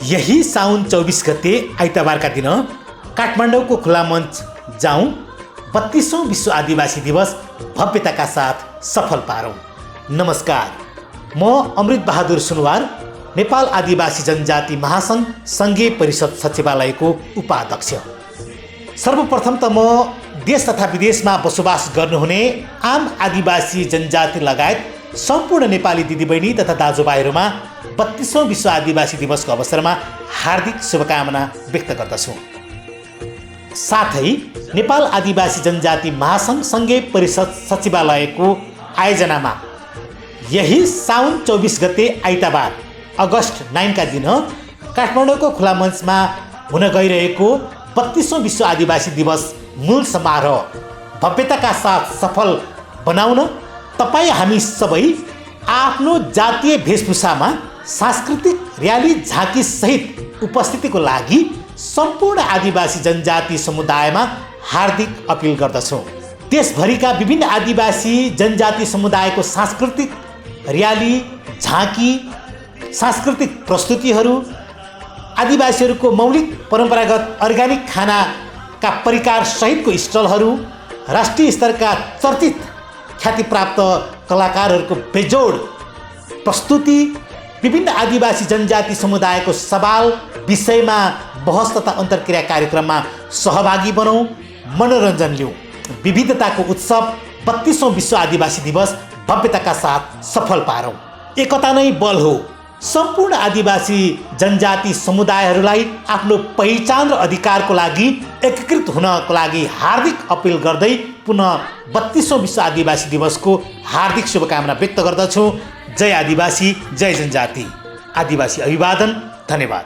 यही साउन 24 गते आइतबारका दिन काठमाडौँको खुला मञ्च जाउँ 32औं विश्व आदिवासी दिवस भव्यताका साथ सफल पारौँ। नमस्कार, म अमृत बहादुर सुनवार, नेपाल आदिवासी जनजाति महासङ्घ सङ्घीय परिषद सचिवालयको उपाध्यक्ष। सर्वप्रथम त म देश तथा विदेशमा बसोबास गर्नुहुने आम आदिवासी जनजाति लगायत सम्पूर्ण नेपाली दिदीबहिनी तथा दाजुभाइहरूमा 32औं विश्व आदिवासी दिवसको अवसरमा हार्दिक शुभकामना व्यक्त गर्दछु। साथै नेपाल आदिवासी जनजाति महासङ्घ सङ्घीय परिषद सचिवालयको आयोजनामा यही साउन 24 गते आइतबार अगस्त 9 का दिन काठमाडौँको खुला मञ्चमा हुन गइरहेको 32औं विश्व आदिवासी दिवस मूल समारोह भव्यताका साथ सफल बनाउन तपाईँ हामी सबै आफ्नो जातीय वेशभूषामा सांस्कृतिक र्याली झाँकी सहित उपस्थितिको लागि सम्पूर्ण आदिवासी जनजाति समुदायमा हार्दिक अपिल गर्दछौँ। देशभरिका विभिन्न आदिवासी जनजाति समुदायको सांस्कृतिक र्याली झाँकी, सांस्कृतिक प्रस्तुतिहरू, आदिवासीहरूको मौलिक परम्परागत अर्ग्यानिक खानाका परिकार सहितको स्टलहरू, राष्ट्रिय स्तरका चर्चित ख्यातिप्राप्त कलाकारहरूको बेजोड प्रस्तुति, विभिन्न आदिवासी जनजाति समुदायको सवाल विषयमा बहस तथा अन्तर्क्रिया कार्यक्रममा सहभागी बनौँ, मनोरञ्जन लिउँ। विविधताको उत्सव 32औं विश्व आदिवासी दिवस भव्यताका साथ सफल पारौँ। एकता नै बल हो। सम्पूर्ण आदिवासी जनजाति समुदायहरूलाई आफ्नो पहिचान र अधिकारको लागि एकीकृत हुनको लागि हार्दिक अपिल गर्दै पुनः 32औं विश्व आदिवासी दिवसको हार्दिक शुभकामना व्यक्त गर्दछु। जय आदिवासी, जय जनजाति। आदिवासी अभिवादन। धन्यवाद।